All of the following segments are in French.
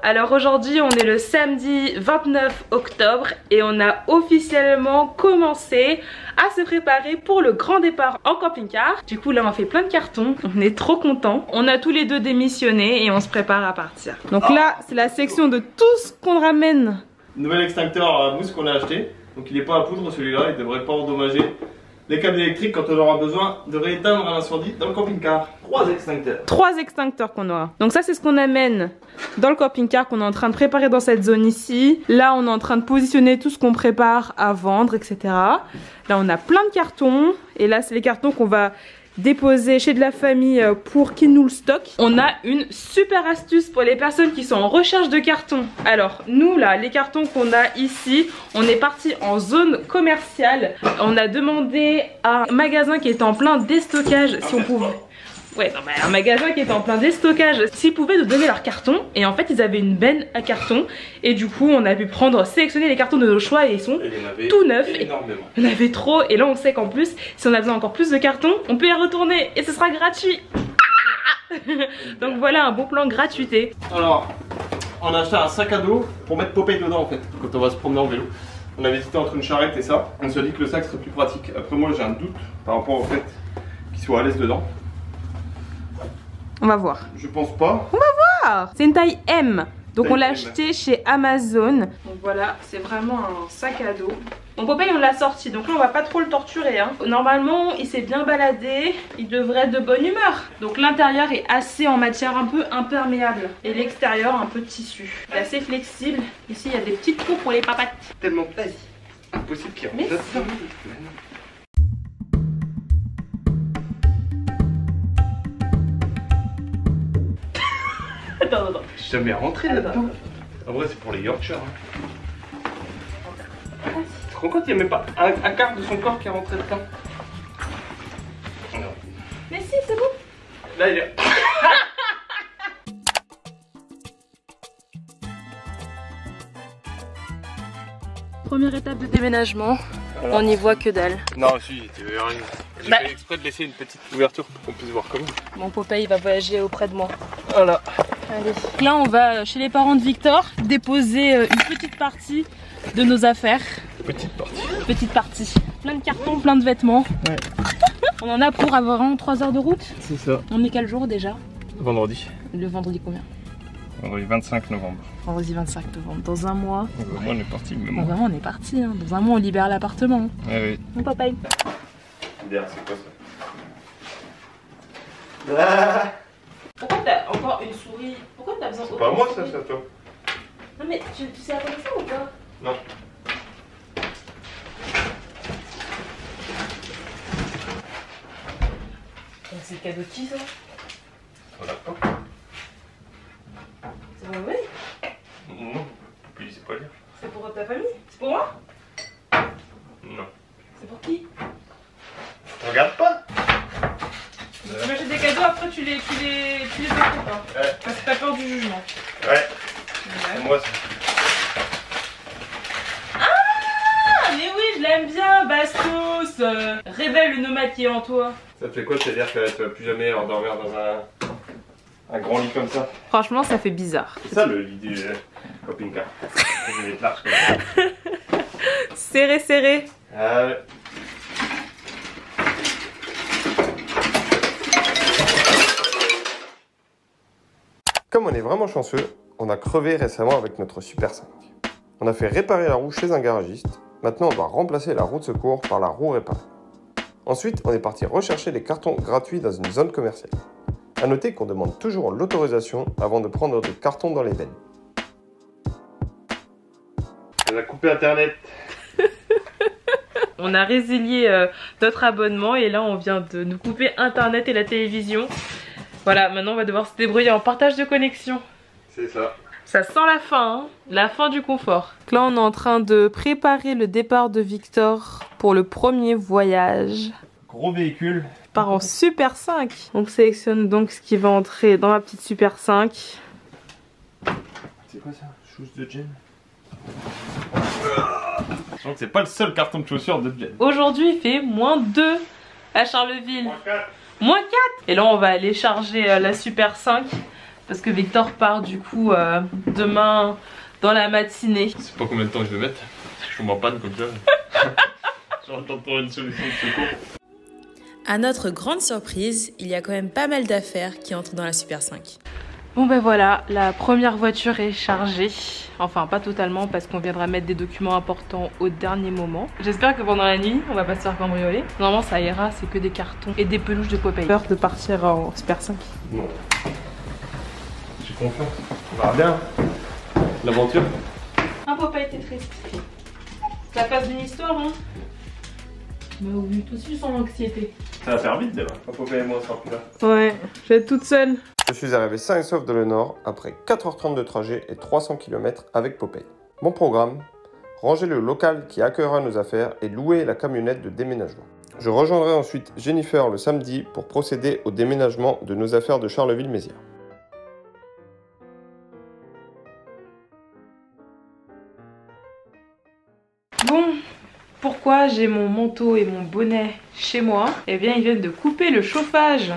Alors aujourd'hui on est le samedi 29 octobre et on a officiellement commencé à se préparer pour le grand départ en camping-car. Du coup là on fait plein de cartons, on est trop contents. On a tous les deux démissionné et on se prépare à partir. Donc là c'est la section de tout ce qu'on ramène. Nouvel extincteur à mousse qu'on a acheté. Donc il n'est pas à poudre celui-là, il ne devrait pas endommager les câbles électriques quand on aura besoin de rééteindre un incendie dans le camping-car. 3 extincteurs. 3 extincteurs qu'on aura. Donc ça c'est ce qu'on amène dans le camping-car qu'on est en train de préparer dans cette zone ici. Là on est en train de positionner tout ce qu'on prépare à vendre, etc. Là on a plein de cartons. Et là c'est les cartons qu'on va déposer chez de la famille pour qu'ils nous le stockent. On a une super astuce pour les personnes qui sont en recherche de cartons. Alors nous là, les cartons qu'on a ici, on est parti en zone commerciale. On a demandé à un magasin qui est en plein déstockage si on pouvait... Ouais, non, mais un magasin qui était en plein déstockage, s'ils pouvaient nous donner leurs cartons. Et en fait ils avaient une benne à cartons. Et du coup on a pu prendre, sélectionner les cartons de nos choix et ils sont tout neufs. Énormément. On avait trop et là on sait qu'en plus si on a besoin encore plus de cartons, on peut y retourner et ce sera gratuit. Donc voilà un bon plan gratuité. Alors, on a acheté un sac à dos pour mettre Popeye dedans en fait, quand on va se promener en vélo. On avait hésité entre une charrette et ça. On se dit que le sac serait plus pratique. Après moi j'ai un doute par rapport au fait qu'il soit à l'aise dedans. On va voir. Je pense pas. On va voir. C'est une taille M. Donc on l'a M. acheté chez Amazon. Donc voilà, c'est vraiment un sac à dos. Mon Popeye on l'a sorti, donc là on va pas trop le torturer hein. Normalement il s'est bien baladé, il devrait être de bonne humeur. Donc l'intérieur est assez en matière un peu imperméable. Et l'extérieur un peu de tissu. Il est assez flexible. Ici il y a des petits trous pour les papates. Tellement impossible qu'il rentre dedans. Attends. Je suis jamais rentré là-dedans. En vrai c'est pour les Yorkshire. Hein. Tu te rends compte, il n'y a même pas un quart de son corps qui est rentré dedans. Non. Mais si, c'est bon. Là il est... Première étape de déménagement, on n'y voit que dalle. Non, si, tu veux rien. J'ai fait exprès de laisser une petite ouverture pour qu'on puisse voir comment. Mon Popeye va voyager auprès de moi. Voilà. Allez. Là on va chez les parents de Victor déposer une petite partie de nos affaires. Petite partie. Petite partie. Plein de cartons, plein de vêtements. Ouais. On en a pour avoir 3 heures de route. C'est ça. On est quel jour déjà? Vendredi. Le vendredi combien? Vendredi 25 novembre. Vendredi 25 novembre. Dans un mois. Moi on est parti, mais Dans moi. un mois on est parti. Hein. Dans un mois on libère l'appartement. Ouais, oui. Mon Popeye. Derrière, c'est quoi ça? Pourquoi t'as encore une souris? Pourquoi t'as besoin C'est pas moi ça, c'est à toi. Non mais tu sais à quoi ça ou pas? Non. C'est le cadeau de qui ça? On l'a pas. C'est pour oui? Non, puis c'est pas lire. C'est pour ta famille? C'est pour moi? Non. C'est pour qui? Regarde pas. Tu m'achètes des cadeaux, après tu les offres pas. Ouais. Parce que t'as peur du jugement. Ouais. C'est moi ça. Ah mais oui, je l'aime bien, Bastos. Révèle le nomade qui est en toi. Ça te fait quoi de te dire que tu vas plus jamais endormir dans un grand lit comme ça? Franchement, ça fait bizarre. C'est ça le lit du camping-car. Je vais être large comme ça. Serré, serré. Ah ouais. Comme on est vraiment chanceux, on a crevé récemment avec notre Super 5. On a fait réparer la roue chez un garagiste. Maintenant, on doit remplacer la roue de secours par la roue réparée. Ensuite, on est parti rechercher des cartons gratuits dans une zone commerciale. A noter qu'on demande toujours l'autorisation avant de prendre des cartons dans les bennes. On a coupé internet. On a résilié notre abonnement et là on vient de nous couper internet et la télévision. Voilà, maintenant on va devoir se débrouiller en partage de connexion. C'est ça. Ça sent la fin, hein, la fin du confort. Donc là on est en train de préparer le départ de Victor pour le premier voyage. Gros véhicule. Il part en Super 5. Donc sélectionne donc ce qui va entrer dans ma petite Super 5. C'est quoi ça? Shoes de Jen. Je crois que c'est pas le seul carton de chaussures de Jen. Aujourd'hui il fait -2 à Charleville. -4. Et là on va aller charger la Super 5 Parce que Victor part du coup demain dans la matinée. Je sais pas combien de temps je vais mettre. Je tombe en panne comme ça. J'entends trouver une solution de secours. À notre grande surprise, il y a quand même pas mal d'affaires qui entrent dans la Super 5. Bon ben voilà, la première voiture est chargée. Enfin pas totalement parce qu'on viendra mettre des documents importants au dernier moment. J'espère que pendant la nuit, on va pas se faire cambrioler. Normalement ça ira, c'est que des cartons et des peluches de Popeye. Peur de partir en Super 5. Non. J'ai confiance. On verra bien. L'aventure. Un Popeye t'es triste. Ça passe d'une histoire hein. Mais oui, tout de suite sans anxiété. Ça va faire vite déjà. Popeye et moi on sera plus là. Ouais, je vais être toute seule. Je suis arrivé sain et sauf dans le Nord après 4h30 de trajet et 300 km avec Popeye. Mon programme, ranger le local qui accueillera nos affaires et louer la camionnette de déménagement. Je rejoindrai ensuite Jennifer le samedi pour procéder au déménagement de nos affaires de Charleville-Mézières. Bon, pourquoi j'ai mon manteau et mon bonnet chez moi? Eh bien ils viennent de couper le chauffage.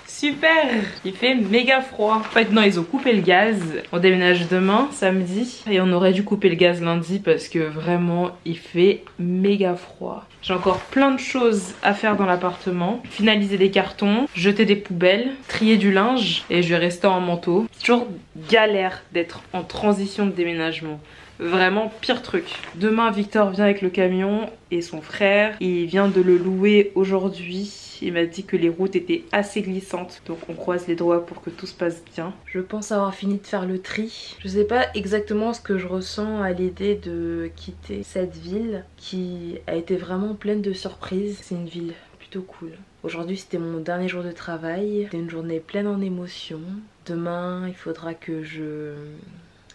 Super! Il fait méga froid. En fait non, ils ont coupé le gaz. On déménage demain, samedi. Et on aurait dû couper le gaz lundi parce que vraiment il fait méga froid. J'ai encore plein de choses à faire dans l'appartement. Finaliser des cartons, jeter des poubelles, trier du linge. Et je vais rester en manteau. C'est toujours galère d'être en transition de déménagement. Vraiment pire truc. Demain Victor vient avec le camion et son frère. Il vient de le louer aujourd'hui. Il m'a dit que les routes étaient assez glissantes. Donc on croise les doigts pour que tout se passe bien. Je pense avoir fini de faire le tri. Je sais pas exactement ce que je ressens à l'idée de quitter cette ville qui a été vraiment pleine de surprises. C'est une ville plutôt cool. Aujourd'hui c'était mon dernier jour de travail. C'était une journée pleine en émotions. Demain il faudra que je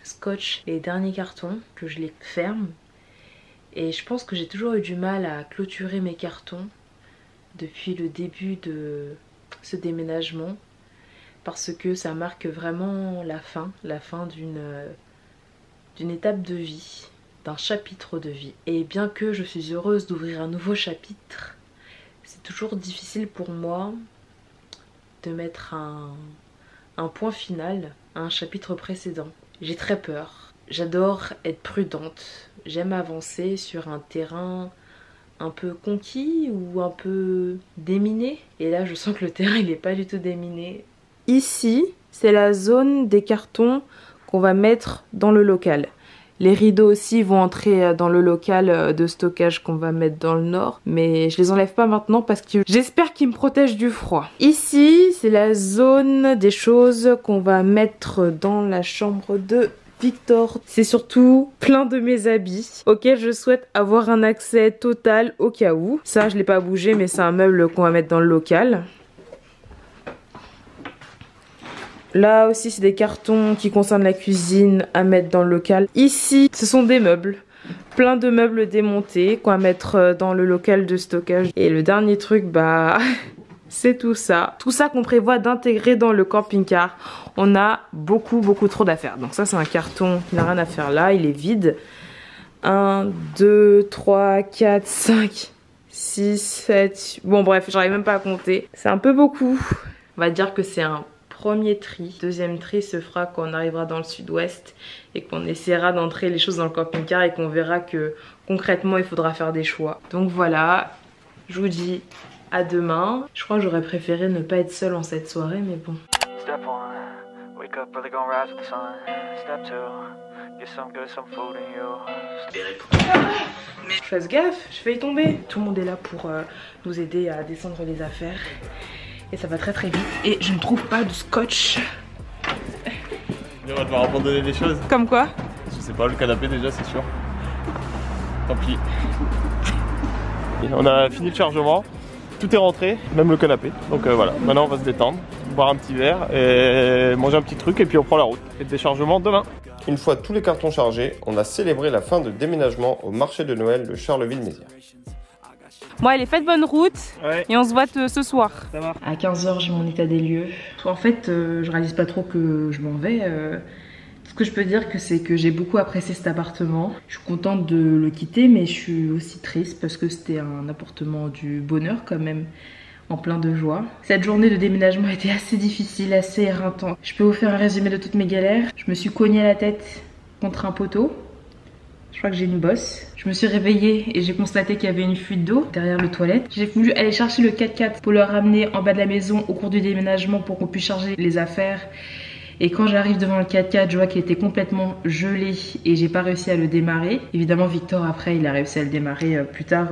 scotche les derniers cartons, que je les ferme. Et je pense que j'ai toujours eu du mal à clôturer mes cartons depuis le début de ce déménagement parce que ça marque vraiment la fin d'une étape de vie, d'un chapitre de vie. Et bien que je suis heureuse d'ouvrir un nouveau chapitre, c'est toujours difficile pour moi de mettre un point final à un chapitre précédent. J'ai très peur. J'adore être prudente. J'aime avancer sur un terrain un peu conquis ou un peu déminé. Et là, je sens que le terrain, il n'est pas du tout déminé. Ici, c'est la zone des cartons qu'on va mettre dans le local. Les rideaux aussi vont entrer dans le local de stockage qu'on va mettre dans le nord. Mais je les enlève pas maintenant parce que j'espère qu'ils me protègent du froid. Ici, c'est la zone des choses qu'on va mettre dans la chambre de Victor. C'est surtout plein de mes habits auxquels je souhaite avoir un accès total au cas où. Ça, je l'ai pas bougé, mais c'est un meuble qu'on va mettre dans le local. Là aussi c'est des cartons qui concernent la cuisine à mettre dans le local. Ici ce sont des meubles, plein de meubles démontés qu'on va mettre dans le local de stockage. Et le dernier truc bah c'est tout ça qu'on prévoit d'intégrer dans le camping-car. On a beaucoup trop d'affaires. Donc ça c'est un carton qui n'a rien à faire là, il est vide. 1, 2, 3, 4, 5, 6, 7... Bon bref, j'arrive même pas à compter. C'est un peu beaucoup. On va dire que c'est un premier tri. Deuxième tri se fera quand on arrivera dans le sud-ouest et qu'on essaiera d'entrer les choses dans le camping-car et qu'on verra que concrètement il faudra faire des choix. Donc voilà, je vous dis à demain. Je crois que j'aurais préféré ne pas être seule en cette soirée, mais bon. Step 1, wake up early, gonna rise with the sun. Step 2, get some good, some food in you. Je fasse gaffe, je vais y tomber. Tout le monde est là pour nous aider à descendre les affaires. Et ça va très vite. Et je ne trouve pas de scotch. On va devoir abandonner des choses. Comme quoi? Je sais pas, le canapé déjà c'est sûr. Tant pis. On a fini le chargement. Tout est rentré, même le canapé. Donc voilà, maintenant on va se détendre, boire un petit verre et manger un petit truc et puis on prend la route. Et le déchargement demain. Une fois tous les cartons chargés, on a célébré la fin de déménagement au marché de Noël de Charleville-Mézières. Bon allez, faites bonne route et on se voit ce soir. Ça va. À 15 h j'ai mon état des lieux. En fait, je réalise pas trop que je m'en vais. Ce que je peux dire, c'est que j'ai beaucoup apprécié cet appartement. Je suis contente de le quitter, mais je suis aussi triste parce que c'était un appartement du bonheur quand même. en plein de joie. Cette journée de déménagement a été assez difficile, assez éreintante. Je peux vous faire un résumé de toutes mes galères. Je me suis cognée la tête contre un poteau. Je crois que j'ai une bosse. Je me suis réveillée et j'ai constaté qu'il y avait une fuite d'eau derrière le toilette. J'ai voulu aller chercher le 4x4 pour le ramener en bas de la maison au cours du déménagement pour qu'on puisse charger les affaires. Et quand j'arrive devant le 4x4, je vois qu'il était complètement gelé et j'ai pas réussi à le démarrer. Évidemment, Victor, après, il a réussi à le démarrer plus tard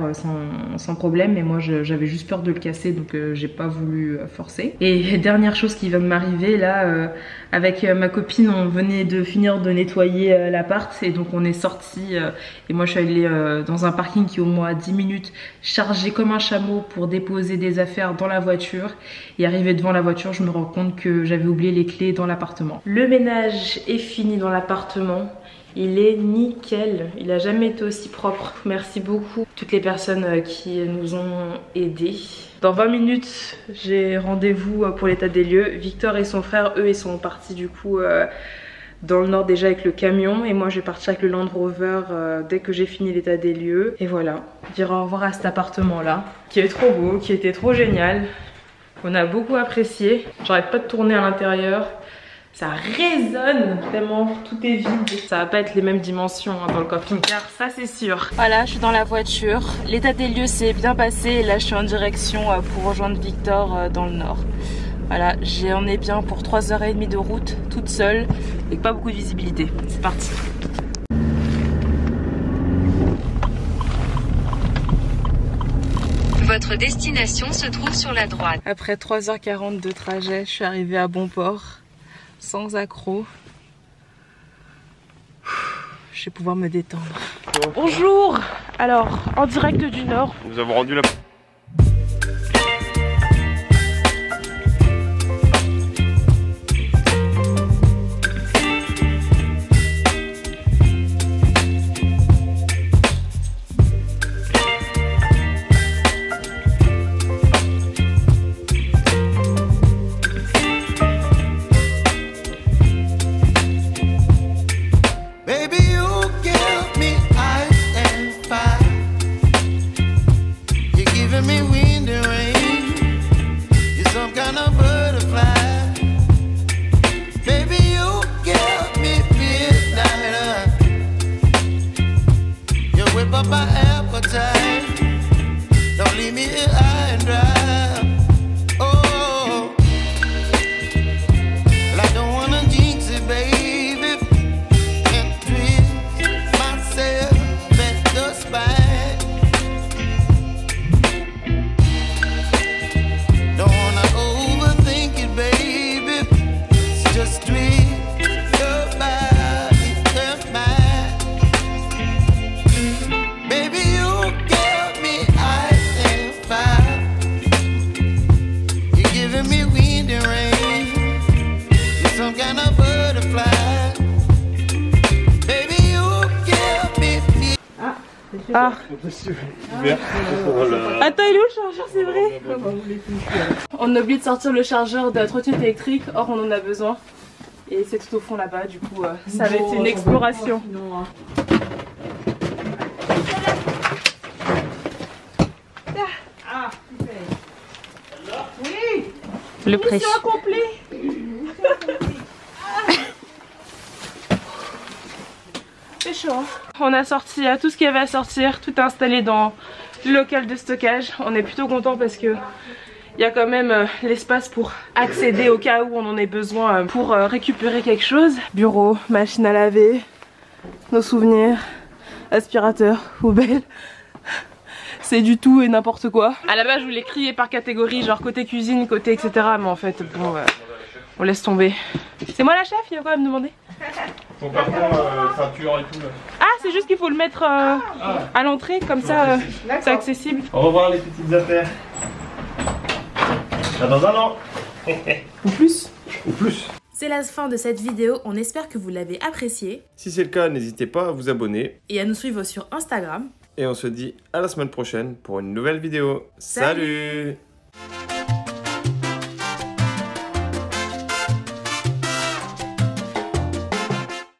sans problème. Mais moi, j'avais juste peur de le casser, donc j'ai pas voulu forcer. Et dernière chose qui va m'arriver, là, avec ma copine, on venait de finir de nettoyer l'appart. Et donc, on est sorti. Et moi, je suis allée dans un parking qui est au moins 10 minutes, chargé comme un chameau pour déposer des affaires dans la voiture. Et arrivé devant la voiture, je me rends compte que j'avais oublié les clés dans l'appartement. Le ménage est fini dans l'appartement. Il est nickel. Il n'a jamais été aussi propre. Merci beaucoup à toutes les personnes qui nous ont aidés. Dans 20 minutes, j'ai rendez-vous pour l'état des lieux. Victor et son frère, eux, ils sont partis du coup dans le nord déjà avec le camion. Et moi, je vais partir avec le Land Rover dès que j'ai fini l'état des lieux. Et voilà, dire au revoir à cet appartement-là, qui est trop beau, qui était trop génial. On a beaucoup apprécié. J'arrête pas de tourner à l'intérieur. Ça résonne tellement, tout est vide. Ça va pas être les mêmes dimensions dans le camping-car, ça c'est sûr. Voilà, je suis dans la voiture. L'état des lieux s'est bien passé et là je suis en direction pour rejoindre Victor dans le nord. Voilà, j'en ai bien pour 3h30 de route, toute seule, et pas beaucoup de visibilité. C'est parti. Votre destination se trouve sur la droite. Après 3h40 de trajet, je suis arrivée à bon port. Sans accroc. Je vais pouvoir me détendre. Bonjour. Alors, en direct du Nord. Nous avons rendu la... Ah. Attends, il est où le chargeur, c'est vrai? On a oublié de sortir le chargeur de la trottinette électrique, or on en a besoin. Et c'est tout au fond là-bas, du coup ça va être une exploration. Oui. Le prêt. Mission accomplie. C'est chaud. Hein. On a sorti tout ce qu'il y avait à sortir, tout installé dans le local de stockage. On est plutôt content parce que il y a quand même l'espace pour accéder au cas où on en ait besoin pour récupérer quelque chose. Bureau, machine à laver, nos souvenirs, aspirateur, poubelle. C'est du tout et n'importe quoi. À la base je voulais crier par catégorie, genre côté cuisine, côté etc. Mais en fait bon, on laisse tomber. C'est moi la chef, il va quand même demander. Ton carton, ceinture et tout là. Ah, c'est juste qu'il faut le mettre à l'entrée, comme ça c'est accessible. Au revoir les petites affaires. À dans un an. Ou plus. Ou plus. C'est la fin de cette vidéo, on espère que vous l'avez appréciée. Si c'est le cas, n'hésitez pas à vous abonner. Et à nous suivre sur Instagram. Et on se dit à la semaine prochaine pour une nouvelle vidéo. Salut.